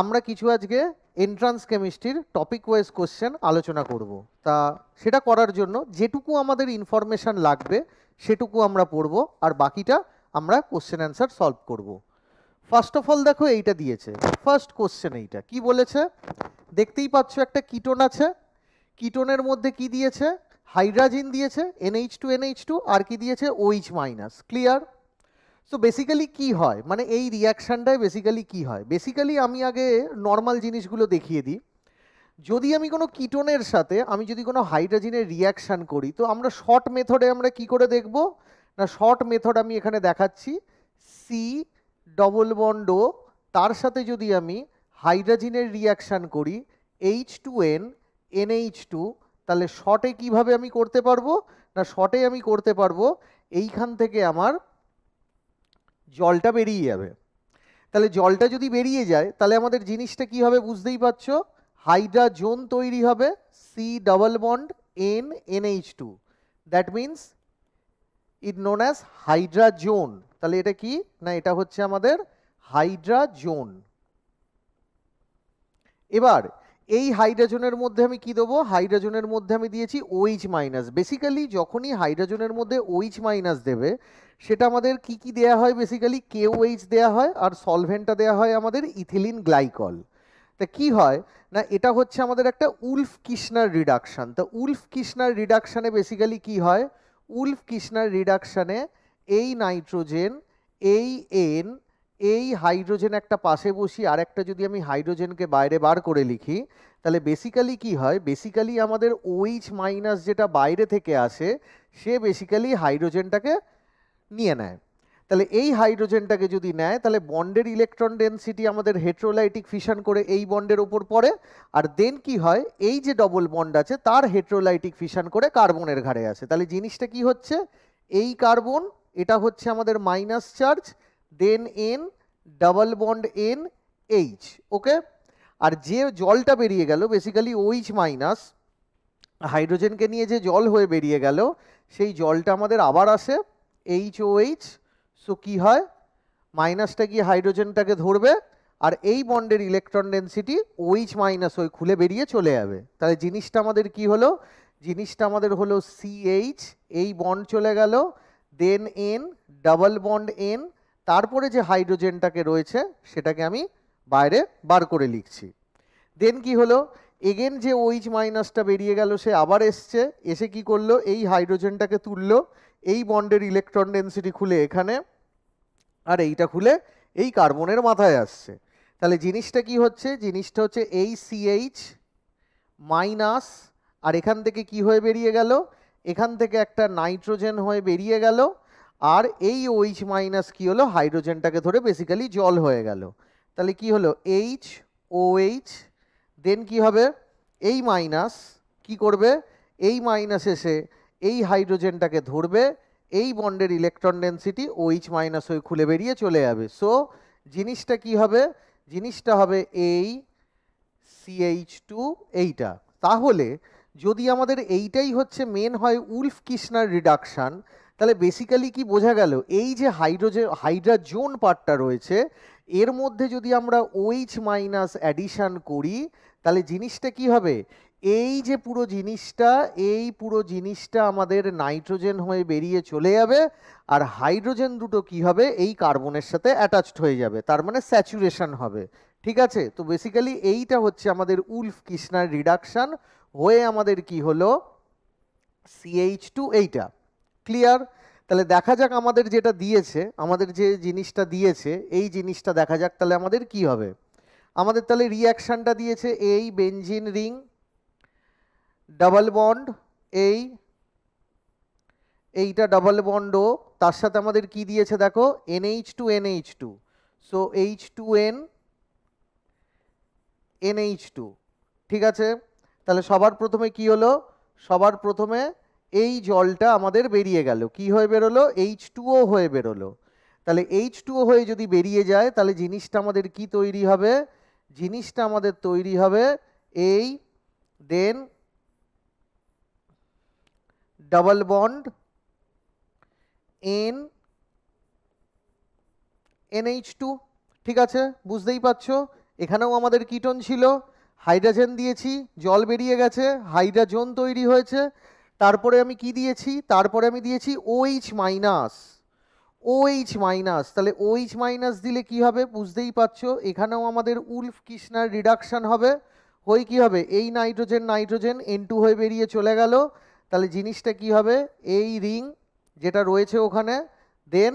আমরা কিছু আজকে এন্ট্রান্স কেমিস্ট্রির টপিক ওয়াইজ কোশ্চেন আলোচনা করব। তা সেটা করার জন্য যেটুকু আমাদের ইনফরমেশন লাগবে সেটুকু আমরা পড়ব, আর বাকিটা আমরা কোশ্চেন অ্যান্সার সলভ করব। ফার্স্ট অফ অল দেখো এইটা দিয়েছে, ফার্স্ট কোশ্চেন এইটা কি বলেছে দেখতেই পাচ্ছ, একটা কিটোন আছে, কিটোনের মধ্যে কি দিয়েছে, হাইড্রোজেন দিয়েছে NH2NH2, আর কি দিয়েছে OH minus. Clear? So basically কি হয়, মানে এই রিয়াকশানটায় বেসিক্যালি কি হয়, বেসিক্যালি আমি আগে নর্মাল জিনিসগুলো দেখিয়ে দিই। যদি আমি কোনো কিটোনের সাথে আমি যদি কোনো হাইড্রোজেনের রিয়াকশান করি, তো আমরা শর্ট মেথডে আমরা কি করে দেখব না, শর্ট মেথড আমি এখানে দেখাচ্ছি, সি ডবল বন্ড ও, তার সাথে যদি আমি হাইড্রোজেনের রিয়াকশান করি H2N NH2, তাহলে শর্টে কিভাবে আমি করতে পারবো না, শর্টে আমি করতে পারবো এইখান থেকে আমার জলটা বেরিয়ে যাবে। তাহলে জলটা যদি বেরিয়ে যায় তাহলে আমাদের জিনিসটা কি হবে বুঝতেই পারছো, হাইড্রোজেন তৈরি হবে C double bond N NH2, that means it known as hydrogen. তাহলে এটা কি না, এটা হচ্ছে আমাদের হাইড্রোজেন। এবার এই হাইড্রোজেনের মধ্যে আমি কি দেবো, হাইড্রোজেনের মধ্যে আমি দিয়েছি OH মাইনাস। বেসিক্যালি যখনই হাইড্রোজেনের মধ্যে OH মাইনাস দেবে সেটা আমাদের কি কি দেয়া হয়, বেসিক্যালি KOH দেয়া হয়, আর সলভেন্টটা দেয়া হয় আমাদের ইথিলিন গ্লাইকল। তা কি হয় না, এটা হচ্ছে আমাদের একটা উলফ কিসনার রিডাকশন। তো উলফ কিসনার রিডাকশানে বেসিক্যালি কি হয়, উলফ কিসনার রিডাকশানে এই নাইট্রোজেন এই N এই হাইড্রোজেন একটা পাশে বসি, আর একটা যদি আমি হাইড্রোজেনকে বাইরে বার করে লিখি, তাহলে বেসিক্যালি কি হয়, বেসিক্যালি আমাদের OH মাইনাস যেটা বাইরে থেকে আসে সে বেসিক্যালি হাইড্রোজেনটাকে নিয়ে নেয়। তাহলে এই হাইড্রোজেনটাকে যদি নেয় তাহলে বন্ডের ইলেকট্রন ডেনসিটি আমাদের হেট্রোলাইটিক ফিশন করে এই বন্ডের ওপর পড়ে, আর দেন কি হয়, এই যে ডবল বন্ড আছে তার হেট্রোলাইটিক ফিশন করে কার্বনের ঘাড়ে আসে। তাহলে জিনিসটা কি হচ্ছে, এই কার্বন এটা হচ্ছে আমাদের মাইনাস চার্জ, দেন N double bond N H, ওকে। আর যে জলটা বেরিয়ে গেল বেসিক্যালি OH মাইনাস, হাইড্রোজেনকে নিয়ে যে জল হয়ে বেরিয়ে গেল সেই জলটা আমাদের আবার আসে HOH। সো কি হয়, মাইনাসটা গিয়ে হাইড্রোজেনটাকে ধরবে, আর এই বন্ডের ইলেকট্রন ডেনসিটি OH মাইনাস ওই খুলে বেরিয়ে চলে যাবে। তাহলে জিনিসটা আমাদের কি হলো, জিনিসটা আমাদের হলো CH, এই বন্ড চলে গেল, দেন N ডাবল বন্ড N, তারপরে যে হাইড্রোজেনটাকে রয়েছে সেটাকে আমি বাইরে বার করে লিখছি। দেন কি হলো, এগেন যে OH মাইনাসটা বেরিয়ে গেল সে আবার এসছে, এসে কি করলো, এই হাইড্রোজেনটাকে তুললো, এই বন্ডের ইলেকট্রন ডেনসিটি খুলে এখানে, আর এইটা খুলে এই কার্বনের মাথায় আসছে। তাহলে জিনিসটা কি হচ্ছে, জিনিসটা হচ্ছে এই CH মাইনাস, আর এখান থেকে কি হয়ে বেরিয়ে গেল, এখান থেকে একটা নাইট্রোজেন হয়ে বেরিয়ে গেল, আর এই OH মাইনাস কি হলো, হাইড্রোজেনটাকে ধরে বেসিক্যালি জল হয়ে গেল। তাহলে কি হলো HOH, দেন কি হবে, এই মাইনাস কি করবে, এই মাইনাস এসে এই হাইড্রোজেনটাকে ধরবে, এই বন্ডের ইলেকট্রন ডেনসিটি OH মাইনাস হয়ে খুলে বেরিয়ে চলে যাবে। সো জিনিসটা কি হবে, জিনিসটা হবে এই CH2 এইটা। তাহলে যদি আমাদের এইটাই হচ্ছে মেন হয় উলফ কিসনার রিডাকশান, তাহলে বেসিক্যালি কি বোঝা গেল, এই যে হাইড্রোজেন পার্টটা রয়েছে এর মধ্যে যদি আমরা OH মাইনাস অ্যাডিশান করি তাহলে জিনিসটা কি হবে, এই যে পুরো জিনিসটা, এই পুরো জিনিসটা আমাদের নাইট্রোজেন হয়ে বেরিয়ে চলে যাবে, আর হাইড্রোজেন দুটো কি হবে, এই কার্বনের সাথে অ্যাটাচড হয়ে যাবে, তার মানে স্যাচুরেশন হবে। ঠিক আছে, তো বেসিক্যালি এইটা হচ্ছে আমাদের উলফ কিসনার রিডাকশান হয়ে আমাদের কি হলো CH2 এইটা। ক্লিয়ার? তাহলে দেখা যাক আমাদের যেটা দিয়েছে, আমাদের যে জিনিসটা দিয়েছে এই জিনিসটা দেখা যাক তাহলে আমাদের কি হবে। আমাদের তাহলে রিয়াকশানটা দিয়েছে এই বেনজিন রিং ডাবল বন্ড, এইটা ডাবল বন্ড ও, তার সাথে আমাদের কি দিয়েছে দেখো NH2NH2, সো H2N NH2। ঠিক আছে, তাহলে সবার প্রথমে কি হলো, সবার প্রথমে এই জলটা আমাদের বেরিয়ে গেল, কি হয়ে বেরোলো, H2O হয়ে বেরোলো। তাহলে H2O হয়ে যদি বেরিয়ে যায় তাহলে জিনিসটা আমাদের কি তৈরি হবে, জিনিসটা আমাদের তৈরি হবে এই, দেন ডাবল বন্ড NH2। ঠিক আছে, বুঝতেই পারছো এখানেও আমাদের কিটোন ছিল, হাইড্রোজেন দিয়েছি, জল বেরিয়ে গেছে, হাইড্রোজেন তৈরি হয়েছে। তারপরে আমি কি দিয়েছি, তারপরে আমি দিয়েছি OH মাইনাস, OH মাইনাস। তাহলে OH মাইনাস দিলে কি হবে বুঝতেই পারছো, এখানেও আমাদের উলফ কিসনার রিডাকশন হবে। হয়ে কি হবে, এই নাইট্রোজেন নাইট্রোজেন N2 হয়ে বেরিয়ে চলে গেল। তাহলে জিনিসটা কি হবে, এই রিং যেটা রয়েছে ওখানে, দেন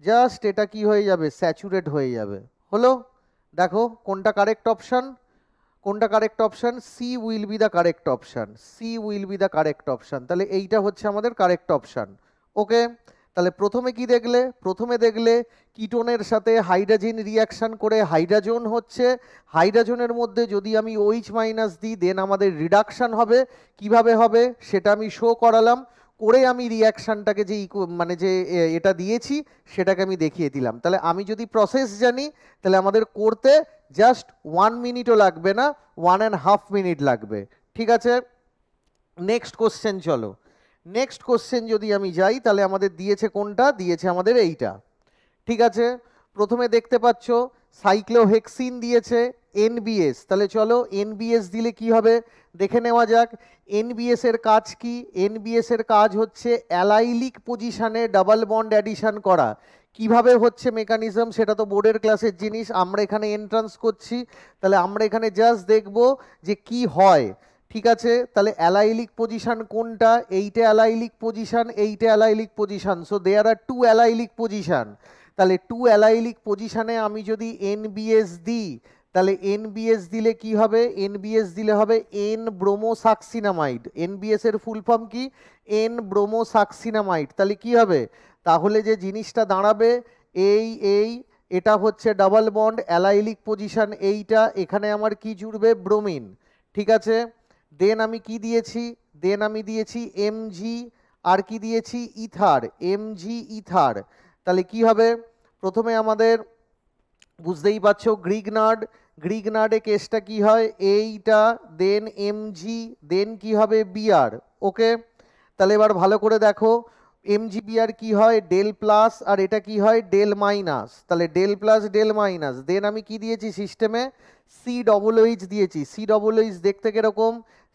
জাস্ট এটা কি হয়ে যাবে, স্যাচুরেট হয়ে যাবে। হলো, দেখো কোনটা কারেক্ট অপশান, কোনটা correct option, C will be the correct option, C will be the correct option. তাহলে এইটা হচ্ছে আমাদের কারেক্ট অপশান। ওকে, তাহলে প্রথমে কি দেখলে, প্রথমে দেখলে কিটোনের সাথে হাইড্রোজেন রিয়াকশন করে হাইড্রোজেন হচ্ছে, হাইড্রোজেনের মধ্যে যদি আমি OH মাইনাস দিই দেন আমাদের রিডাকশন হবে। কিভাবে হবে সেটা আমি শো করালাম, করে আমি রিয়াকশানটাকে যে মানে যে এটা দিয়েছি সেটাকে আমি দেখিয়ে দিলাম। তাহলে আমি যদি প্রসেস জানি তাহলে আমাদের করতে জাস্ট 1 মিনিটও লাগবে না, 1.5 মিনিট লাগবে। ঠিক আছে, নেক্সট কোশ্চেন চলো। নেক্সট কোশ্চেন যদি আমি যাই তাহলে আমাদের দিয়েছে কোনটা, দিয়েছে আমাদের এইটা। ঠিক আছে, প্রথমে দেখতে পাচ্ছ সাইক্লোহেক্সিন দিয়েছে NBS। তাহলে চলো NBS দিলে কি হবে দেখে নেওয়া যাক। NBS এর কাজ কি, NBS এর কাজ হচ্ছে অ্যালাইলিক পজিশনে ডাবল বন্ড অ্যাডিশন করা। কিভাবে হচ্ছে মেকানিজম সেটা তো বোর্ডের ক্লাসের জিনিস, আমরা এখানে এন্ট্রান্স করছি, তাহলে আমরা এখানে জাস্ট দেখব যে কি হয়। ঠিক আছে, তাহলে অ্যালাইলিক পজিশন কোনটা, এইটা অ্যালাইলিক পজিশন, এইটা allylic position, so there are 2 allylic position. তাহলে 2 অ্যালাইলিক পজিশনে আমি যদি NBS দিই তাহলে NBS দিলে কি হবে, NBS দিলে হবে N ব্রোমোসাক্সিনামাইড। NBS এর ফুল ফর্ম কি, N ব্রোমোসাক্সিনামাইড। তাহলে কি হবে, তাহলে যে জিনিসটা দাঁড়াবে এই এটা হচ্ছে ডাবল বন্ড অ্যালাইলিক পজিশন এইটা, এখানে আমার কি জুড়বে, ব্রোমিন। ঠিক আছে, দেন আমি কি দিয়েছি, দেন আমি দিয়েছি Mg, আর কি দিয়েছি, ইথার, Mg ইথার। তাহলে কি হবে, প্রথমে আমাদের বুঝতেই পারছো গ্রিগনার্ড, গ্রিগনার্ডে কেসটা কি হয়, এইটা দেন Mg দেন কি হবে, Br। ওকে, তাহলে এবার ভালো করে দেখো MgBr কি হয়, ডেল প্লাস, আর এটা কি হয়, ডেল মাইনাস। তাহলে ডেল প্লাস ডেল মাইনাস, দেন আমি কি দিয়েছি সিস্টেমে, COOH দিয়েছি। COOH দেখতে কিরকম,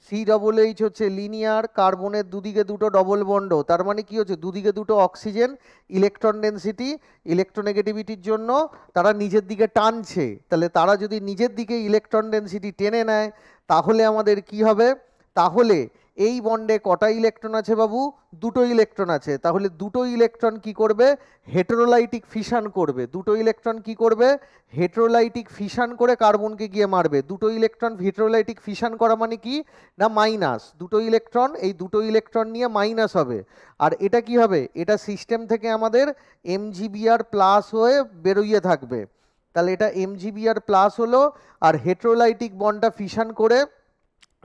COOH হচ্ছে লিনিয়ার, কার্বনের দুদিকে দুটো ডবল বন্ড, তার মানে কি হচ্ছে দুদিকে দুটো অক্সিজেন, ইলেকট্রন ডেন্সিটি ইলেকট্রোনেগেটিভিটির জন্য তারা নিজের দিকে টানছে। তাহলে তারা যদি নিজের দিকে ইলেকট্রন ডেন্সিটি টেনে নেয় তাহলে আমাদের কি হবে, তাহলে এই বন্ডে কটা ইলেকট্রন আছে বাবু, দুটো ইলেকট্রন আছে। তাহলে দুটো ইলেকট্রন কি করবে, হেটেরোলাইটিক ফিশন করবে। দুটো ইলেকট্রন কি করবে, হেটেরোলাইটিক ফিশন করে কার্বনকে গিয়ে মারবে। দুটো ইলেকট্রন হেটেরোলাইটিক ফিশন করা মানে কি না, মাইনাস। দুটো ইলেকট্রন, এই দুটো ইলেকট্রন নিয়ে মাইনাস হবে, আর এটা কি হবে, এটা সিস্টেম থেকে আমাদের MgBr প্লাস হয়ে বেরোইয়ে থাকবে। তাহলে এটা MgBr প্লাস হলো, আর হেটেরোলাইটিক বন্ডটা ফিশন করে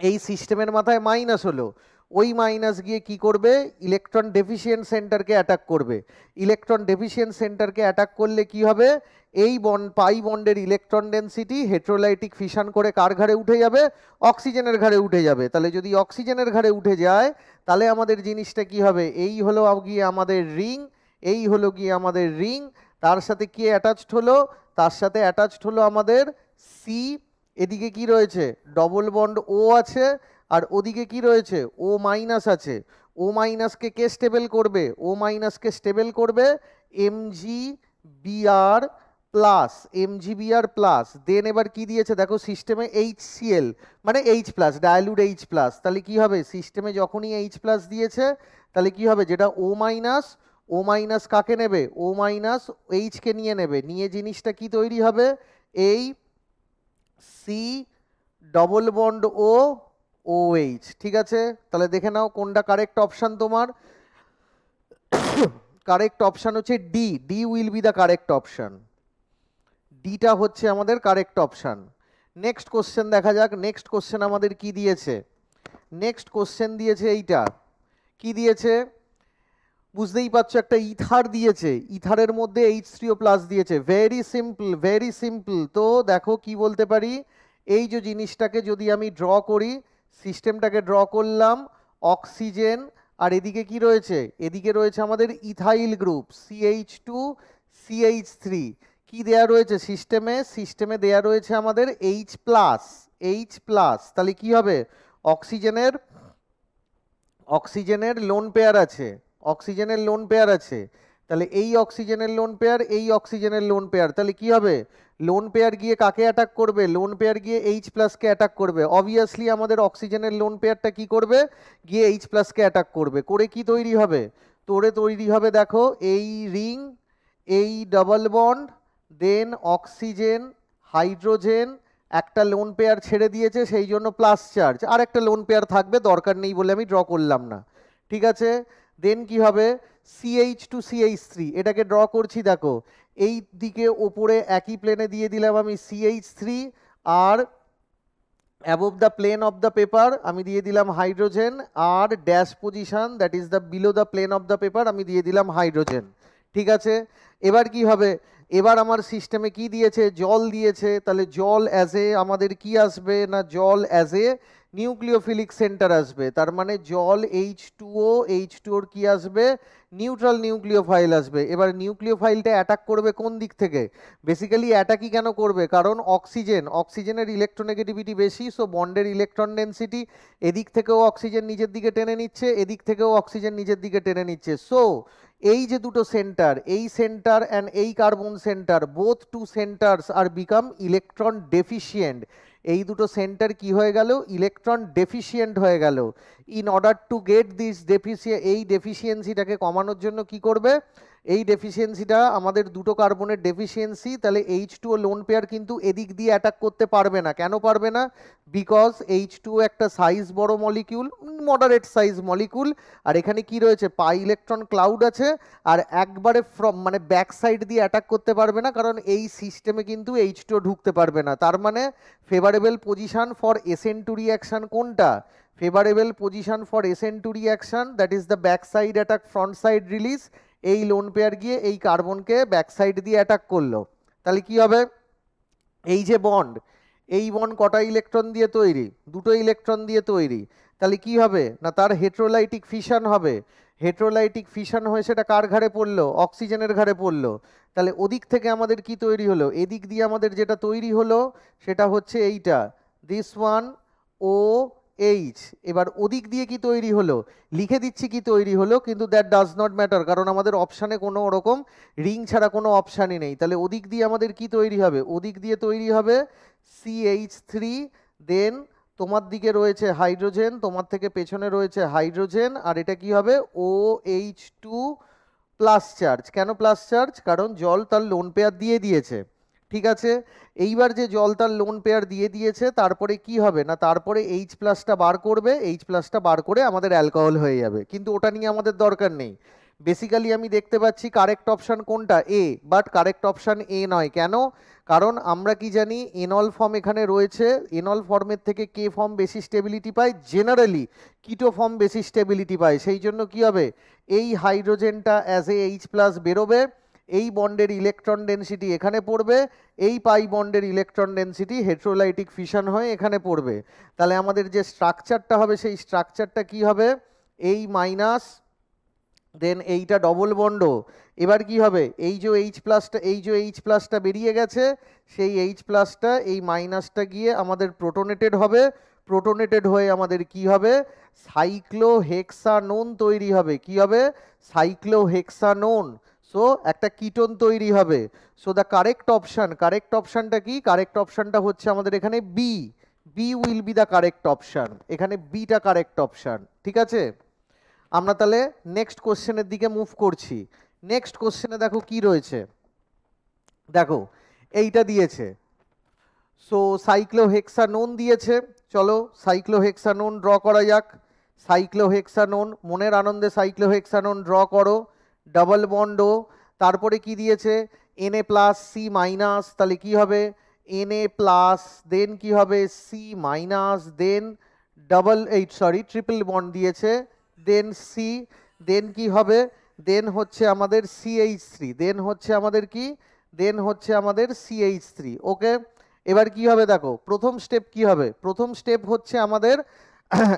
এই সিস্টেমের মাথায় মাইনাস হলো, ওই মাইনাস গিয়ে কি করবে, ইলেকট্রন ডেফিসিয়েন্ট সেন্টারকে অ্যাটাক করবে। ইলেকট্রন ডেফিসিয়েন্ট সেন্টারকে অ্যাটাক করলে কি হবে, এই বন্ড পাই বন্ডের ইলেকট্রন ডেন্সিটি হেটেরোলাইটিক ফিশন করে কার ঘাড়ে উঠে যাবে, অক্সিজেনের ঘাড়ে উঠে যাবে। তাহলে যদি অক্সিজেনের ঘাড়ে উঠে যায় তাহলে আমাদের জিনিসটা কি হবে, এই হলো গিয়ে আমাদের রিং, এই হলো গিয়ে আমাদের রিং, তার সাথে কি অ্যাটাচড হলো, তার সাথে অ্যাটাচড হলো আমাদের সি, এদিকে কি রয়েছে, ডবল বন্ড ও আছে, আর ওদিকে কি রয়েছে, ও মাইনাস আছে। ও মাইনাসকে কে স্টেবল করবে, ও মাইনাসকে স্টেবল করবে MgBr প্লাস, MgBr প্লাস। দেন এবার কি দিয়েছে দেখো সিস্টেমে HCl মানে H প্লাস, ডায়ালুট H প্লাস। তাহলে কি হবে, সিস্টেমে যখনই H প্লাস দিয়েছে তাহলে কি হবে, যেটা ও মাইনাস, ও মাইনাস কাকে নেবে, ও মাইনাস এইচকে নিয়ে নেবে, নিয়ে জিনিসটা কি তৈরি হবে, এই সি ডবল বন্ড ও OH। ঠিক আছে, তাহলে দেখে নাও কোনটা কারেক্ট অপশান তোমার, কারেক্ট অপশান হচ্ছে D, D will be the correct option, ডিটা হচ্ছে আমাদের কারেক্ট অপশান। নেক্সট কোশ্চেন দেখা যাক, নেক্সট কোশ্চেন আমাদের কি দিয়েছে, নেক্সট কোশ্চেন দিয়েছে এইটা, কি দিয়েছে বুঝতেই পারছো, একটা ইথার দিয়েছে, ইথারের মধ্যে H3O প্লাস দিয়েছে, ভেরি সিম্পল ভেরি সিম্পল। তো দেখো কি বলতে পারি, এই যে জিনিসটাকে যদি আমি ড্র করি, সিস্টেমটাকে ড্র করলাম, অক্সিজেন, আর এদিকে কি রয়েছে, এদিকে রয়েছে আমাদের ইথাইল গ্রুপ CH2 CH3, কি দেয়া রয়েছে সিস্টেমে? সিস্টেমে দেয়া রয়েছে আমাদের H প্লাস। H প্লাস তাহলে কি হবে? অক্সিজেনের অক্সিজেনের লোন পেয়ার আছে, অক্সিজেনের লোন পেয়ার আছে। তাহলে এই অক্সিজেনের লোন পেয়ার, এই অক্সিজেনের লোন পেয়ার, তাহলে কি হবে? লোন পেয়ার গিয়ে কাকে অ্যাটাক করবে? লোন পেয়ার গিয়ে H প্লাসকে অ্যাটাক করবে। অবভিয়াসলি আমাদের অক্সিজেনের লোন পেয়ারটা কি করবে? গিয়ে H প্লাসকে অ্যাটাক করবে। করে কি তৈরি হবে? তোরে তৈরি হবে দেখো এই রিং, এই ডাবল বন্ড, দেন অক্সিজেন, হাইড্রোজেন, একটা লোন পেয়ার ছেড়ে দিয়েছে সেই জন্য প্লাস চার্জ, আর একটা লোন পেয়ার থাকবে দরকার নেই বলে আমি ড্র করলাম না, ঠিক আছে। দেন কি হবে? CH2CH3, এটাকে ড্র করছি দেখো, এই দিকে ওপরে একই প্লেনে দিয়ে দিলাম আমি CH3, আর above the plane of the paper আমি দিয়ে দিলাম হাইড্রোজেন, আর dash position that is the below the plane of the paper আমি দিয়ে দিলাম হাইড্রোজেন, ঠিক আছে। এবার কি হবে? এবার আমার সিস্টেমে কি দিয়েছে? জল দিয়েছে। তাহলে জল অ্যাজ এ আমাদের কি আসবে না, জল অ্যাজ এ নিউক্লিওফিলিক সেন্টার আসবে। তার মানে জল H2O, H2ওর কি আসবে? নিউট্রাল নিউক্লিওফাইল আসবে। এবার নিউক্লিওফাইলটা অ্যাটাক করবে কোন দিক থেকে? বেসিক্যালি অ্যাটাকই কেন করবে? কারণ অক্সিজেনের ইলেকট্রোনেগেটিভিটি বেশি, সো বন্ডের ইলেকট্রন ডেন্সিটি এদিক থেকেও অক্সিজেন নিজের দিকে টেনে নিচ্ছে, এদিক থেকেও অক্সিজেন নিজের দিকে টেনে নিচ্ছে। সো এই যে দুটো সেন্টার, এই সেন্টার অ্যান্ড এই কার্বন সেন্টার, বোথ টু সেন্টারস আর বিকাম ইলেকট্রন ডেফিশিয়েন্ট। এই দুটো সেন্টার কি হয়ে গেল? ইলেকট্রন ডেফিশিয়েন্ট হয়ে গেল। In order to get this এই ডেফিসিয়েন্সিটাকে কমানোর জন্য কি করবে? এই ডেফিসিয়েন্সিটা আমাদের দুটো কার্বনের ডেফিসিয়েন্সি, তাহলে H2O লোন পেয়ার কিন্তু এদিক দিয়ে অ্যাটাক করতে পারবে না। কেন পারবে না? বিকজ H2O একটা সাইজ বড় মলিকিউল, মডারেট সাইজ মলিকিউল, আর এখানে কি রয়েছে? পাই ইলেকট্রন ক্লাউড আছে, আর একবারে মানে ব্যাক সাইড দিয়ে অ্যাটাক করতে পারবে না, কারণ এই সিস্টেমে কিন্তু H2O ঢুকতে পারবে না। তার মানে favourable position for SN2 reaction কোনটা? Favourable position for SN2 reaction that is the back side attack, front side release. এই লোন পেয়ার গিয়ে এই কার্বনকে ব্যাক সাইড দিয়ে অ্যাটাক করলো, তাহলে কি হবে? এই যে বন্ড, এই বন্ড কটা ইলেকট্রন দিয়ে তৈরি? দুটো ইলেকট্রন দিয়ে তৈরি। তাহলে কি হবে না, তার হেট্রোলাইটিক ফিশন হবে। হেট্রোলাইটিক ফিশন হয়ে সেটা কার ঘাড়ে পড়লো? অক্সিজেনের ঘাড়ে পড়লো। তাহলে ওদিক থেকে আমাদের কি তৈরি হলো? এদিক দিয়ে আমাদের যেটা তৈরি হলো সেটা হচ্ছে এইটা, দিস ওয়ান OH। এবার ওদিক দিয়ে কি তৈরি হলো? লিখে দিচ্ছি কি তৈরি হলো, কিন্তু দ্যাট ডাজ নট ম্যাটার, কারণ আমাদের অপশানে কোনো ওরকম রিং ছাড়া কোনো অপশানই নেই। তাহলে ওদিক দিয়ে আমাদের কি তৈরি হবে? ওদিক দিয়ে তৈরি হবে CH3, দেন তোমার দিকে রয়েছে হাইড্রোজেন, তোমার থেকে পেছনে রয়েছে হাইড্রোজেন, আর এটা কি হবে? OH2 plus charge. কেন প্লাস চার্জ? কারণ জল তার লোন পেয়ার দিয়ে দিয়েছে, ঠিক আছে। এইবার যে জল তার লোন পেয়ার দিয়ে দিয়েছে, তারপরে কি হবে না, তারপরে H প্লাসটা বার করবে, H প্লাসটা বার করে আমাদের অ্যালকোহল হয়ে যাবে, কিন্তু ওটা নিয়ে আমাদের দরকার নেই। বেসিক্যালি আমি দেখতে পাচ্ছি কারেক্ট অপশান কোনটা? এ, বাট কারেক্ট অপশান এ নয়। কেন? কারণ আমরা কি জানি? এনল ফর্ম এখানে রয়েছে, এনল ফর্মের থেকে কে ফর্ম বেশি স্টেবিলিটি পায়, জেনারেলি কিটো ফর্ম বেশি স্টেবিলিটি পায়। সেই জন্য কি হবে? এই হাইড্রোজেনটা অ্যাজ এ H প্লাস বেরোবে, এই বন্ডের ইলেকট্রন ডেন্সিটি এখানে পড়বে, এই পাই বন্ডের ইলেকট্রন ডেন্সিটি হেট্রোলাইটিক ফিশন হয়ে এখানে পড়বে। তাহলে আমাদের যে স্ট্রাকচারটা হবে সেই স্ট্রাকচারটা কি হবে? এই মাইনাস, দেন এইটা ডবল বন্ড। এবার কি হবে? এই যে H প্লাসটা বেরিয়ে গেছে, সেই H প্লাসটা এই মাইনাসটা গিয়ে আমাদের প্রোটোনেটেড হবে। প্রোটোনেটেড হয়ে আমাদের কি হবে? সাইক্লোহেক্সানোন তৈরি হবে। কি হবে? সাইক্লোহেক্সানোন। সো একটা কিটোন তৈরি হবে। সো দ্য কারেক্ট অপশানটা কি? কারেক্ট অপশানটা হচ্ছে আমাদের এখানে B. B will be the correct option. এখানে বিটা কারেক্ট অপশান, ঠিক আছে। আমরা তাহলে নেক্সট কোশ্চেনের দিকে মুভ করছি। নেক্সট কোশ্চেনে দেখো কি রয়েছে, দেখো এইটা দিয়েছে। সো সাইক্লোহেক্সানোন দিয়েছে, চলো সাইক্লোহেক্সানোন ড্র করা যাক। সাইক্লোহেক্সানোন, মনের আনন্দে সাইক্লোহেক্সানোন ড্র করো। ডাবল বন্ডও, তারপরে কি দিয়েছে? Na প্লাস C মাইনাস, তাহলে কি হবে? Na প্লাস, দেন কি হবে? C মাইনাস, দেন ট্রিপল বন্ড দিয়েছে, দেন C, দেন কি হবে? দেন হচ্ছে আমাদের CH3, দেন হচ্ছে আমাদের কি? দেন হচ্ছে আমাদের CH3। ওকে, এবার কি হবে দেখো, প্রথম স্টেপ কি হবে? প্রথম স্টেপ হচ্ছে আমাদের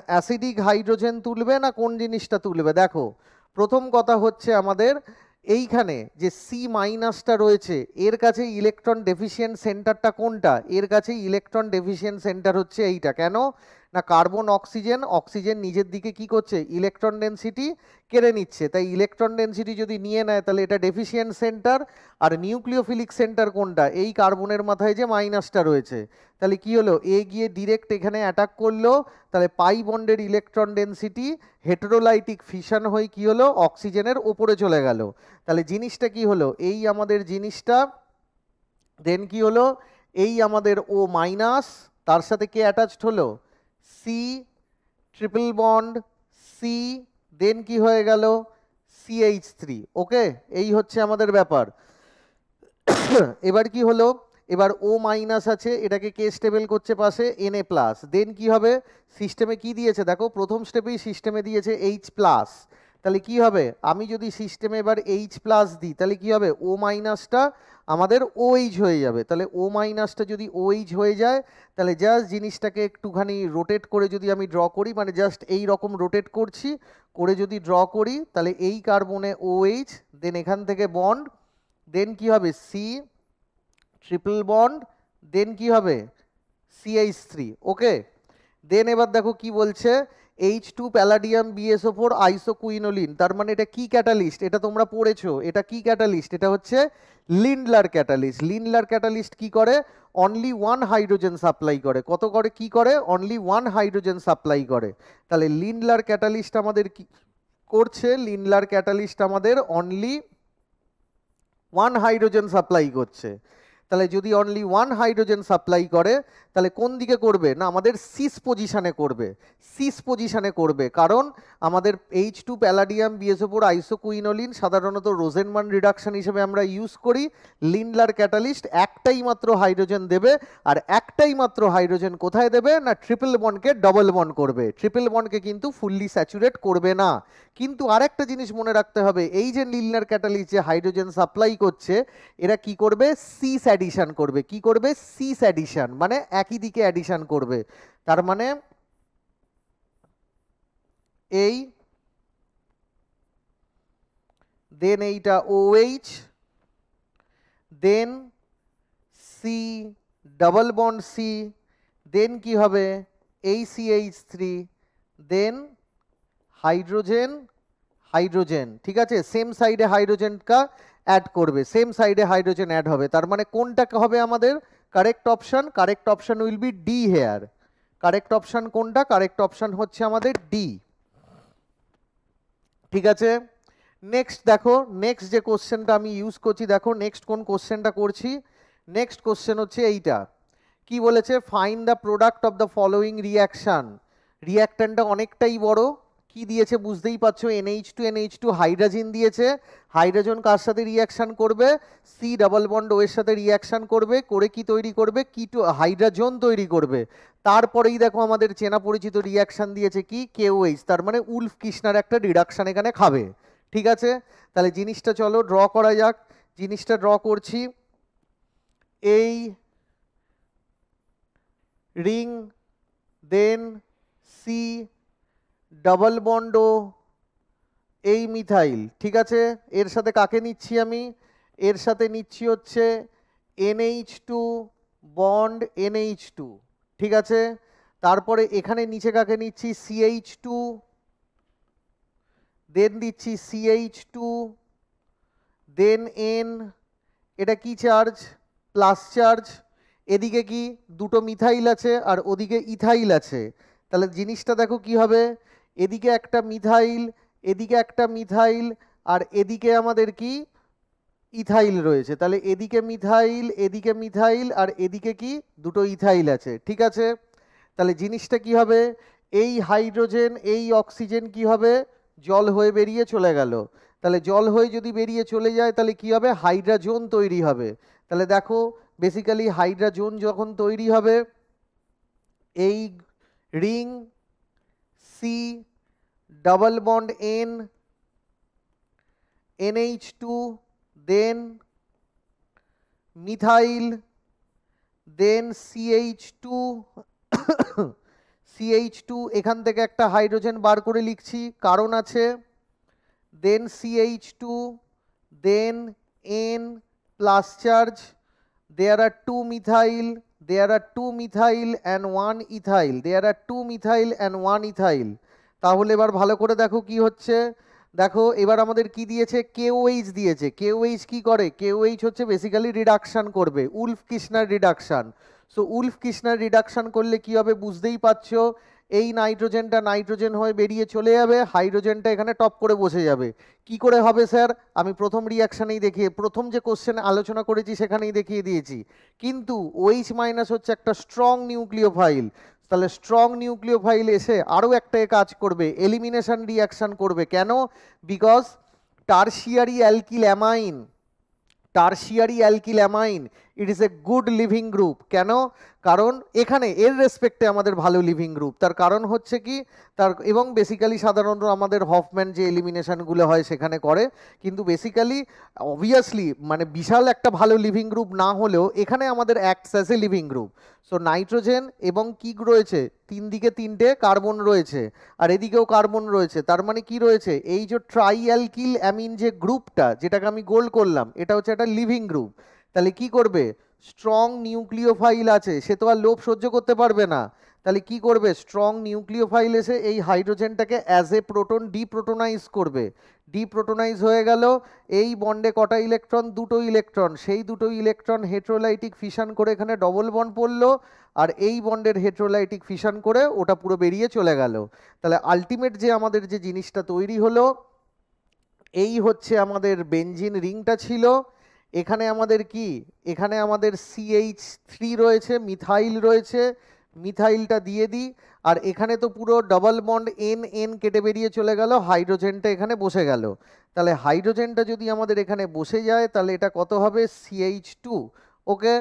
অ্যাসিডিক হাইড্রোজেন তুলবে না কোন জিনিসটা তুলবে? দেখো প্রথম কথা হচ্ছে আমাদের এইখানে যে সি মাইনাসটা রয়েছে এর কাছে ইলেকট্রন ডেফিসিয়েন্ট সেন্টারটা কোনটা? এর কাছে ইলেকট্রন ডেফিসিয়েন্ট সেন্টার হচ্ছে এইটা। কেন না কার্বন অক্সিজেন, অক্সিজেন নিজের দিকে কি করছে? ইলেকট্রন ডেন্সিটি কেড়ে নিচ্ছে। তাই ইলেকট্রন ডেন্সিটি যদি নিয়ে নেয় তাহলে এটা ডেফিসিয়েন্ট সেন্টার। আর নিউক্লিওফিলিক সেন্টার কোনটা? এই কার্বনের মাথায় যে মাইনাসটা রয়েছে। তাহলে কি হলো? এ গিয়ে ডিরেক্ট এখানে অ্যাটাক করলো, তাহলে পাই বন্ডের ইলেকট্রন ডেন্সিটি হেটেরোলাইটিক ফিশন হয়ে কি হলো? অক্সিজেনের ওপরে চলে গেল। তাহলে জিনিসটা কি হলো? এই আমাদের জিনিসটা দেন কি হলো? এই আমাদের ও মাইনাস, তার সাথে কে অ্যাটাচড হলো? সি ট্রিপল বন্ড সি, দেন কি হয়ে গেল? CH3। ওকে, এই হচ্ছে আমাদের ব্যাপার। এবার কি হলো? এবার ও মাইনাস আছে, এটাকে কে স্টেবল করছে পাশে? Na plus. দেন কি হবে? সিস্টেমে কি দিয়েছে দেখো, প্রথম স্টেপেই সিস্টেমে দিয়েছে H প্লাস। তাহলে কি হবে? আমি যদি সিস্টেমে এবার H প্লাস দিই তাহলে কি হবে? ও মাইনাসটা আমাদের OH হয়ে যাবে। তাহলে ও মাইনাসটা যদি OH হয়ে যায় তাহলে জাস্ট জিনিসটাকে একটুখানি রোটেট করে যদি আমি ড্র করি, মানে জাস্ট এই রকম রোটেট করছি, করে যদি ড্র করি তাহলে এই কার্বনে OH, দেন এখান থেকে বন্ড, দেন কি হবে? সি ট্রিপল বন্ড, দেন কি হবে? CH3। ওকে, দেন এবার দেখো কি বলছে, H2 প্যালাডিয়াম BSO4 আইসোকুইনোলিন। তার মানে এটা কি ক্যাটালিস্ট? এটা তোমরা পড়েছো। এটা কি ক্যাটালিস্ট? এটা হচ্ছে লিন্ডলার ক্যাটালিস্ট। লিন্ডলার ক্যাটালিস্ট কি করে? অনলি ওয়ান হাইড্রোজেন সাপ্লাই করে। কত করে? কি করে? অনলি ওয়ান হাইড্রোজেন সাপ্লাই করে। তাহলে লিন্ডলার ক্যাটালিস্ট আমাদের কি করছে? লিন্ডলার ক্যাটালিস্ট আমাদের অনলি ওয়ান হাইড্রোজেন সাপ্লাই করছে। তাহলে যদি অনলি ওয়ান হাইড্রোজেন সাপ্লাই করে তাহলে কোন দিকে করবে? না আমাদের সিস পজিশানে করবে। সিস পজিশানে করবে, কারণ আমাদের H2 প্যালাডিয়াম BSO4 আইসোকুইনোলিন সাধারণত রোজেনমান রিডাকশন হিসেবে আমরা ইউজ করি। লিন্ডলার ক্যাটালিস্ট একটাই মাত্র হাইড্রোজেন দেবে, আর একটাই মাত্র হাইড্রোজেন কোথায় দেবে? না ট্রিপল বন্ডকে ডবল বন্ড করবে। ট্রিপল বন্ডকে কিন্তু ফুললি স্যাচুরেট করবে না। কিন্তু আরেকটা জিনিস মনে রাখতে হবে, এই যে লিন্ডলার ক্যাটালিস্ট যে হাইড্রোজেন সাপ্লাই করছে, এরা কি করবে? সিস অ্যাডিশন করবে। কি করবে? সিস অ্যাডিশন, মানে একই দিকে অ্যাডিশন করবে। তার মানে এই দেন এইটা OH, দেন সি ডাবল বন্ড সি, দেন কি হবে? এই CH3, দেন হাইড্রোজেন হাইড্রোজেন। ঠিক আছে, সেম সাইডে হাইড্রোজেনটা অ্যাড করবে, সেম সাইডে হাইড্রোজেন অ্যাড হবে। তার মানে কোনটা হবে আমাদের correct option? Correct option will be D here. Correct option কোনটা? কারেক্ট অপশন হচ্ছে আমাদের ডি। ঠিক আছে, নেক্সট দেখো, নেক্সট যে কোশ্চেনটা আমি ইউজ করছি, দেখো নেক্সট কোন কোশ্চেনটা করছি। নেক্সট কোশ্চেন হচ্ছে এইটা। কি বলেছে? Find the product of the following reaction. রিয়াক্ট্যান্টটা অনেকটাই বড়। কি দিয়েছে বুঝতেই পারছো, NH2 NH2 হাইড্রোজেন দিয়েছে। হাইড্রোজেন কার সাথে রিয়াকশন করবে? সি ডাবল বন্ড ও এর সাথে রিয়াকশন করবে, করে কি তৈরি করবে? কিটো হাইড্রোজেন তৈরি করবে। তারপরেই দেখো আমাদের চেনা পরিচিত রিয়াকশন দিয়েছে কি? KOH। তার মানে উলফ কৃষ্ণার একটা রিডাকশন এখানে খাবে। ঠিক আছে, তাহলে জিনিসটা চলো ড্র করা যাক। জিনিসটা ড্র করছি। এই রিং, দেন সি ডাবল বন্ড ও এই মিথাইল। ঠিক আছে, এর সাথে কাকে নিচ্ছি আমি? এর সাথে নিচ্ছি হচ্ছে NH2 বন্ড NH2। ঠিক আছে, তারপরে এখানে নিচে কাকে নিচ্ছি? CH2, দেন দিচ্ছি CH2, দেন N। এটা কি চার্জ? Plus charge. এদিকে কি? দুটো মিথাইল আছে আর ওদিকে ইথাইল আছে। তাহলে জিনিসটা দেখো কি হবে, এদিকে একটা মিথাইল, এদিকে একটা মিথাইল, আর এদিকে আমাদের কি? ইথাইল রয়েছে। তাহলে এদিকে মিথাইল, এদিকে মিথাইল, আর এদিকে কি? দুটো ইথাইল আছে। ঠিক আছে, তাহলে জিনিসটা কি হবে? এই হাইড্রোজেন এই অক্সিজেন কি হবে? জল হয়ে বেরিয়ে চলে গেল। তাহলে জল হয়ে যদি বেরিয়ে চলে যায় তাহলে কি হবে? হাইড্রোজেন তৈরি হবে। তাহলে দেখো বেসিক্যালি হাইড্রোজেন যখন তৈরি হবে, এই ring C double bond N NH2, then methyl, then CH2 CH2, এখান থেকে একটা হাইড্রোজেন বার করে লিখছি, কারণ আছে। দেন CH2, then N plus charge, there are 2 methyl, there are 2 methyl and 1 ethyl, there are 2 methyl and 1 ethyl। তাহলে এবার ভালো করে দেখো কি হচ্ছে, দেখো এবার আমাদের কি দিয়েছে, KOH দিয়েছে। KOH কি করে, KOH হচ্ছে বেসিক্যালি রিডাকশন করবে, Wolff Kishner reduction. So Wolff Kishner reduction করলে কি হবে বুঝতেই পারছো, এই নাইট্রোজেনটা নাইট্রোজেন হয়ে বেরিয়ে চলে যাবে, হাইড্রোজেনটা এখানে টপ করে বসে যাবে। কি করে হবে স্যার, আমি প্রথম রিয়াকশানেই দেখিয়ে, প্রথম যে কোশ্চেন আলোচনা করেছি সেখানেই দেখিয়ে দিয়েছি। কিন্তু OH মাইনাস হচ্ছে একটা স্ট্রং নিউক্লিওফাইল, তাহলে স্ট্রং নিউক্লিওফাইল এসে আরও একটা কাজ করবে, এলিমিনেশন রিয়াকশন করবে। কেন, because tertiary alkyl amine, tertiary alkyl amine it is a good living group. কেন, কারণ এখানে এর রেসপেক্টে আমাদের ভালো লিভিং গ্রুপ, তার কারণ হচ্ছে কি তার, এবং বেসিক্যালি সাধারণত আমাদের হফম্যান যে এলিমিনেশনগুলো হয় সেখানে করে, কিন্তু বেসিক্যালি অবভিয়াসলি মানে বিশাল একটা ভালো লিভিং গ্রুপ না হলেও এখানে আমাদের acts as a living group. So nitrogen এবং কি রয়েছে, তিন দিকে তিনটে কার্বন রয়েছে আর এদিকেও কার্বন রয়েছে, তার মানে কি রয়েছে, এই যে ট্রাইঅ্যালকিল অ্যামিন যে গ্রুপটা যেটাকে আমি গোল করলাম, এটা হচ্ছে একটা লিভিং গ্রুপ। তাহলে কি করবে, স্ট্রং নিউক্লিওফাইল আছে, সে তো আর লোভ সহ্য করতে পারবে না, তাহলে কি করবে, স্ট্রং নিউক্লিওফাইল এসে এই হাইড্রোজেনটাকে অ্যাজ এ প্রোটন ডিপ্রোটোনাইজ করবে। ডিপ্রোটোনাইজ হয়ে গেল, এই বন্ডে কটা ইলেকট্রন, দুটো ইলেকট্রন, সেই দুটো ইলেকট্রন হেট্রোলাইটিক ফিশন করে এখানে ডবল বন্ড পড়লো, আর এই বন্ডের হেট্রোলাইটিক ফিশন করে ওটা পুরো বেরিয়ে চলে গেল। তাহলে আলটিমেট যে আমাদের যে জিনিসটা তৈরি হলো, এই হচ্ছে আমাদের বেনজিন রিংটা ছিল। এখানে আমাদের কি, এখানে আমাদের CH3 রয়েছে, মিথাইল রয়েছে, মিথাইলটা দিয়ে দিই, আর এখানে তো পুরো ডবল বন্ড এন এন কেটে বেরিয়ে চলে গেল, হাইড্রোজেনটা এখানে বসে গেল। তাহলে হাইড্রোজেনটা যদি আমাদের এখানে বসে যায় তাহলে এটা কত হবে, CH2। ওকে,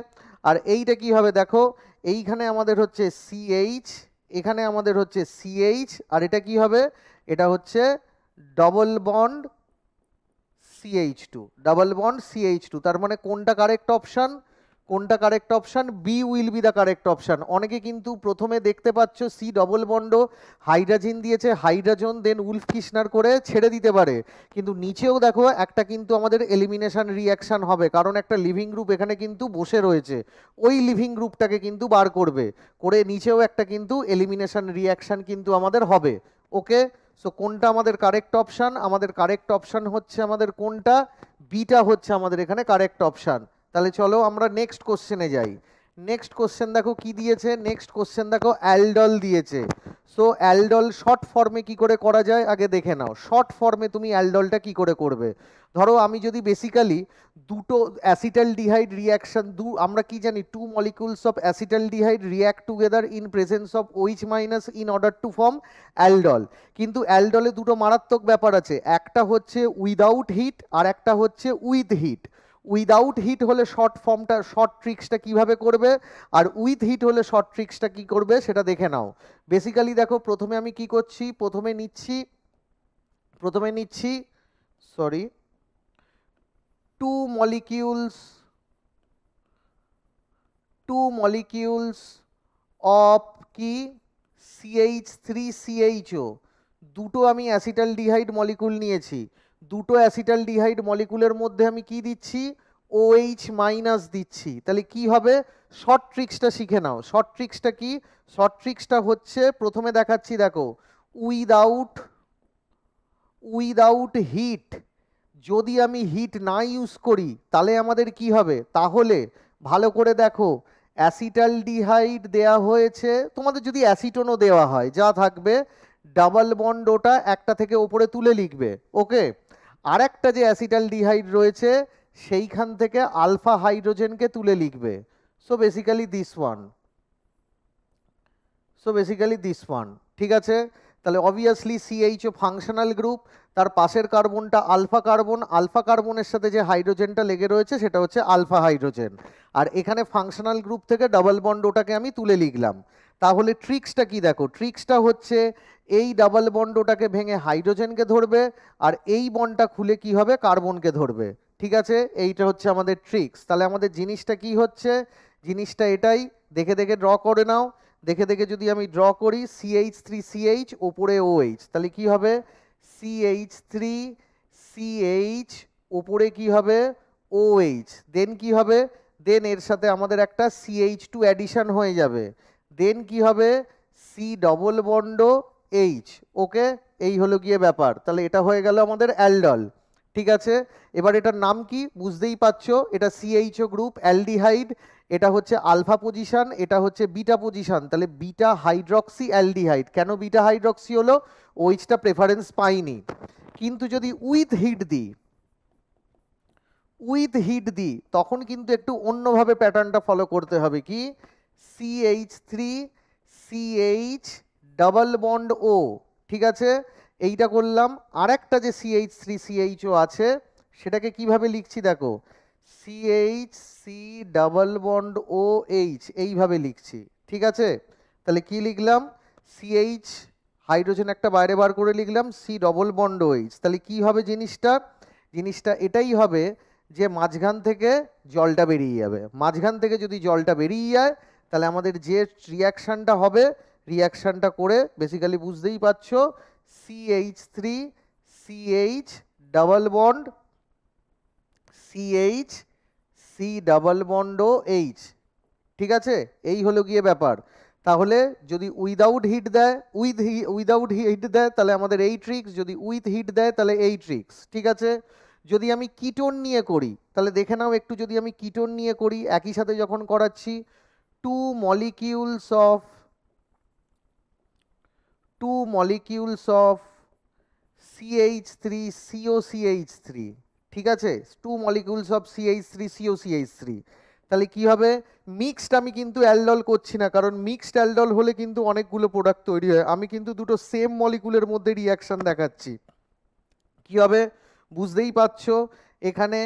আর এইটা কি হবে দেখো, এইখানে আমাদের হচ্ছে CH, এখানে আমাদের হচ্ছে CH, আর এটা কি হবে, এটা হচ্ছে double bond CH2, double bond CH2। তার মানে কোনটা কারেক্ট অপশান, কোনটা correct option, B will be the correct option. অনেকে কিন্তু প্রথমে দেখতে পাচ্ছ সি ডবল বন্ডও হাইড্রোজেন দিয়েছে, হাইড্রোজেন দেন উলফ কিসনার করে ছেড়ে দিতে পারে, কিন্তু নিচেও দেখো একটা কিন্তু আমাদের এলিমিনেশন রিয়াকশান হবে, কারণ একটা লিভিং গ্রুপ এখানে কিন্তু বসে রয়েছে, ওই লিভিং গ্রুপটাকে কিন্তু বার করবে, করে নিচেও একটা কিন্তু এলিমিনেশন রিয়াকশান কিন্তু আমাদের হবে। ওকে, সো কোনটা আমাদের কারেক্ট অপশান, আমাদের কারেক্ট অপশান হচ্ছে আমাদের কোনটা, বিটা হচ্ছে আমাদের এখানে কারেক্ট অপশান। তাহলে চলো আমরা নেক্সট কোশ্চেনে যাই। নেক্সট কোশ্চেন দেখো কি দিয়েছে, নেক্সট কোশ্চেন দেখো অ্যালডল দিয়েছে। সো অ্যালডল শর্ট ফর্মে কি করে করা যায় আগে দেখে নাও, শর্ট ফর্মে তুমি অ্যালডলটা কি করে করবে। ধরো আমি যদি বেসিক্যালি দুটো অ্যাসিটালডিহাইড রিয়াকশন, আমরা কি জানি, two molecules of acetaldehyde react together in presence of OH minus in order to form aldol. কিন্তু অ্যালডলে দুটো মারাত্মক ব্যাপার আছে, একটা হচ্ছে উইদাউট হিট আর একটা হচ্ছে উইথ হিট। উইদাউট হিট হলে শর্ট ফর্মটা, শর্ট ট্রিক্সটা কিভাবে করবে, আর উইথ হিট হলে শর্ট ট্রিক্সটা কি করবে সেটা দেখে নাও। বেসিক্যালি দেখো প্রথমে আমি কি করছি, প্রথমে নিচ্ছি সরি টু মলিকিউলস অফ কি CH3CHO, দুটো আমি অ্যাসিটালডিহাইড মলিকুল নিয়েছি, দুটো অ্যাসিটালডিহাইড মলিকুলের মধ্যে আমি কি দিচ্ছি, OH মাইনাস দিচ্ছি। তাহলে কি হবে, শর্ট ট্রিক্সটা শিখে নাও। শর্ট ট্রিক্সটা কি, শর্ট ট্রিক্সটা হচ্ছে প্রথমে দেখাচ্ছি দেখো, উইদাউট হিট, যদি আমি হিট না ইউজ করি তাহলে আমাদের কি হবে, তাহলে ভালো করে দেখো, অ্যাসিটালডিহাইড দেয়া হয়েছে, তোমাদের যদি অ্যাসিটোনও দেওয়া হয় যা থাকবে, ডাবল বন্ড ওটা একটা থেকে ওপরে তুলে লিখবে। ওকে, আর একটা যে অ্যাসিটালডিহাইড রয়েছে সেইখান থেকে আলফা হাইড্রোজেনকে তুলে লিখবে। সো বেসিক্যালি দিস ওয়ান, ঠিক আছে। তাহলে অবভিয়াসলি CHO ফাংশনাল গ্রুপ, তার পাশের কার্বনটা আলফা কার্বন, আলফা কার্বনের সাথে যে হাইড্রোজেনটা লেগে রয়েছে সেটা হচ্ছে আলফা হাইড্রোজেন, আর এখানে ফাংশনাল গ্রুপ থেকে ডাবল বন্ড ওটাকে আমি তুলে লিখলাম। তাহলে ট্রিক্সটা কি দেখো, ট্রিক্সটা হচ্ছে এই ডাবল বন্ড ওটাকে ভেঙে হাইড্রোজেনকে ধরবে, আর এই বন্ডটা খুলে কি হবে, কার্বনকে ধরবে। ঠিক আছে, এইটা হচ্ছে আমাদের ট্রিক্স। তাহলে আমাদের জিনিসটা কি হচ্ছে, জিনিসটা এটাই, দেখে দেখে ড্র করে নাও। দেখে দেখে যদি আমি ড্র করি, CH3CH ওপরে OH, তাহলে কি হবে, CH3CH ওপরে কি হবে OH, দেন কি হবে, দেন এর সাথে আমাদের একটা CH2 অ্যাডিশন হয়ে যাবে, দেন কি হবে C ডবল বন্ড H। ওকে, এই হলো গিয়ে ব্যাপার। তাহলে এটা হয়ে গেল আমাদের অ্যালডল। ঠিক আছে, এবার এটার নাম কি বুঝতেই পারছো, এটা CHO গ্রুপ অ্যালডিহাইড, এটা হচ্ছে আলফা পজিশন, এটা হচ্ছে বিটা পজিশন, তাহলে বিটা হাইড্রক্সি অ্যালডিহাইড। কেন বিটা হাইড্রক্সি হলো, ওইচটা প্রেফারেন্স পাইনি। কিন্তু যদি উইথ হিট দিই তখন কিন্তু একটু অন্যভাবে প্যাটার্নটা ফলো করতে হবে। কি, CH3 CH double bond O। ঠিক আছে, এইটা করলাম। আর একটা যে CH3 CHO আছে সেটাকে কিভাবে লিখছি দেখো, CHC ডাবল বন্ড OH, এইভাবে লিখছি। ঠিক আছে, তাহলে কি লিখলাম, CH হাইড্রোজেন একটা বাইরে বার করে লিখলাম, C ডবল বন্ড OH। তাহলে কি হবে জিনিসটা এটাই হবে যে মাঝখান থেকে জলটা বেরিয়ে যাবে। মাঝখান থেকে যদি জলটা বেরিয়ে যায় তাহলে আমাদের যে রিয়াকশানটা হবে, রিয়াকশানটা করে বেসিক্যালি বুঝতেই পারছো, CH3 CH double bond CH C double bond OH। ঠিক আছে, এই হলো গিয়ে ব্যাপার। তাহলে যদি উইদাউট হিট দেয়, উইদাউট হিট দেয় তাহলে আমাদের এই ট্রিক্স, যদি উইথ হিট দেয় তাহলে এই ট্রিক্স। ঠিক আছে, যদি আমি কিটোন নিয়ে করি তাহলে দেখে নাও একটু, যদি আমি কিটোন নিয়ে করি একই সাথে যখন করাচ্ছি, two molecules of CH3 COCH3। ঠিক আছে, two molecules of CH3 COCH3, তাহলে কি হবে, মিক্সড, আমি কিন্তু অ্যালডল করছি না, কারণ মিক্সড অ্যালডল হলে কিন্তু অনেকগুলো প্রোডাক্ট তৈরি হয়। আমি কিন্তু দুটো সেম মলিকুলের মধ্যে রিয়াকশন দেখাচ্ছি। কি হবে বুঝতেই পারছো, এখানে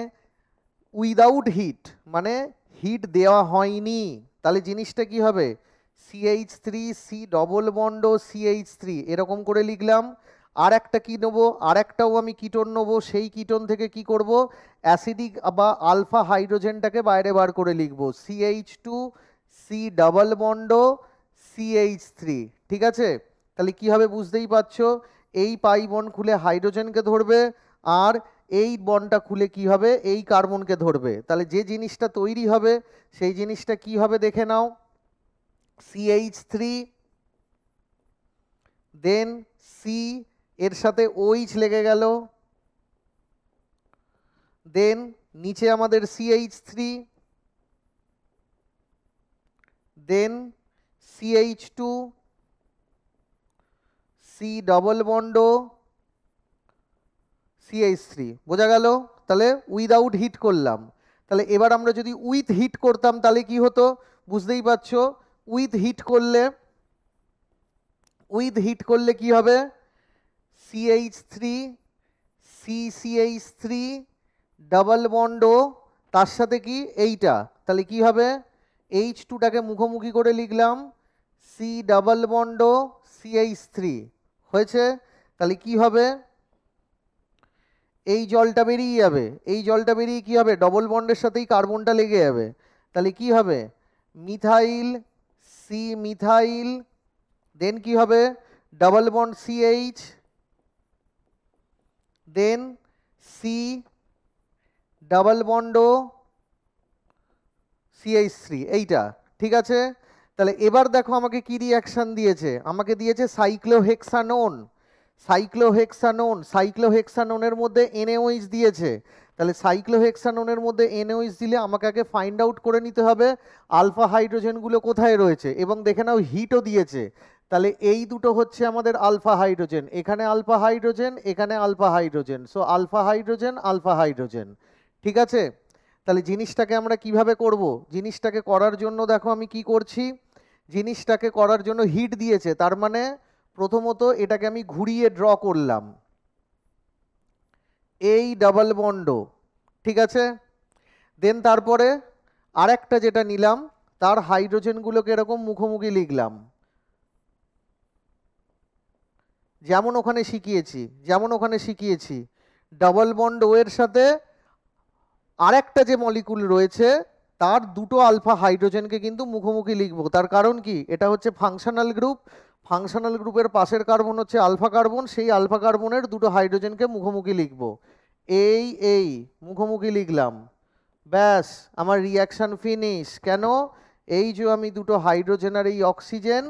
উইদাউট হিট মানে হিট দেওয়া হয়নি, তাহলে জিনিসটা কি হবে, CH3 C double bond CH3 এরকম করে লিখলাম। আর একটা কি নেবো, আর একটাও আমি কিটোন নেবো, সেই কিটোন থেকে কি করব, অ্যাসিডিক বা আলফা হাইড্রোজেনটাকে বাইরে বার করে লিখবো, CH2 C double bond CH3। ঠিক আছে, তাহলে কি হবে বুঝতেই পারছো, এই পাই বন্ড খুলে হাইড্রোজেনকে ধরবে, আর এই বন্ডটা খুলে কি হবে, এই কার্বনকে ধরবে। তাহলে যে জিনিসটা তৈরি হবে সেই জিনিসটা কি হবে দেখে নাও, CH3 দেন C, এর সাথে OH লেগে গেল, দেন নিচে আমাদের CH3 দেন CH2 C double bond CH3। বোঝা গেল, তাহলে উইদাউট হিট করলাম। তাহলে এবার আমরা যদি উইথ হিট করতাম তাহলে কি হতো বুঝতেই পারছো, উইথ হিট করলে কি হবে, CH3 CCH3 double bond O, তার সাথে কি এইটা, তাহলে কি হবে, H2টাকে মুখোমুখি করে লিখলাম, C ডাবল বন্ড CH3 হয়েছে। তাহলে কি হবে, এই জলটা বেরিয়ে যাবে, এই জলটা বেরিয়ে কি হবে, ডবল বন্ডের সাথেই কার্বনটা লেগে যাবে। তাহলে কি হবে, মিথাইল C মিথাইল, দেন কি হবে, ডাবল বন্ড CH, দেন C ডাবল বন্ড CH3, এইটা। ঠিক আছে, তাহলে এবার দেখো আমাকে কি রিয়াকশন দিয়েছে, আমাকে দিয়েছে সাইক্লোহেক্সানোনের মধ্যে NaOH দিয়েছে। তাহলে সাইক্লোহেক্সানোনের মধ্যে NaOH দিলে আমাকে আগে ফাইন্ড আউট করে নিতে হবে আলফা হাইড্রোজেনগুলো কোথায় রয়েছে, এবং দেখে নাও হিটও দিয়েছে। তাহলে এই দুটো হচ্ছে আমাদের আলফা হাইড্রোজেন, এখানে আলফা হাইড্রোজেন, এখানে alpha hydrogen, so alpha hydrogen. ঠিক আছে, তাহলে জিনিসটাকে আমরা কিভাবে করব, জিনিসটাকে করার জন্য দেখো আমি কি করছি, জিনিসটাকে করার জন্য হিট দিয়েছে, তার মানে প্রথমত এটাকে আমি ঘুরিয়ে ড্র করলাম, এই ডাবল বন্ড। ঠিক আছে, দেন তারপরে আরেকটা যেটা নিলাম তার হাইড্রোজেনগুলোকে এরকম মুখোমুখি লিখলাম, যেমন ওখানে শিখিয়েছি ডাবল বন্ড O এর সাথে আরেকটা যে মলিকুল রয়েছে তার দুটো আলফা হাইড্রোজেনকে কিন্তু মুখোমুখি লিখবো। তার কারণ কি, এটা হচ্ছে ফাংশনাল গ্রুপের পাশের কার্বন হচ্ছে আলফা কার্বন, সেই আলফা কার্বনের দুটো হাইড্রোজেনকে মুখোমুখি লিখবো, এই মুখোমুখি লিখলাম, ব্যাস আমার রিয়াকশন ফিনিশ। কেন? এই যে আমি দুটো হাইড্রোজেন আর এই অক্সিজেন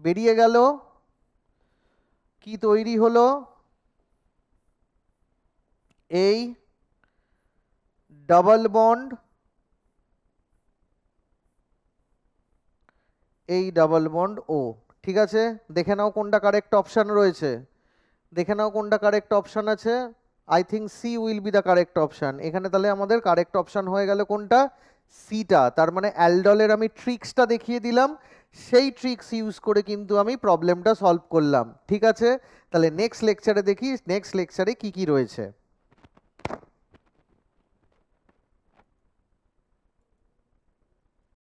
বেরিয়ে গেল, কি তৈরি হলো? এই ডাবল বন্ড, এই ডাবল বন্ড ও। ঠিক আছে, দেখে নাও কোনটা কারেক্ট অপশান রয়েছে, দেখে নাও কোনটা কারেক্ট অপশান আছে। I think C will be the correct option. এখানে তাহলে আমাদের কারেক্ট অপশান হয়ে গেল কোনটা? সিটা। তার মানে অ্যালডলের আমি ট্রিক্সটা দেখিয়ে দিলাম, সেই ট্রিক্স ইউজ করে কিন্তু আমি প্রবলেমটা সলভ করলাম। ঠিক আছে, তাহলে নেক্সট লেকচারে দেখি নেক্সট লেকচারে কি কি রয়েছে।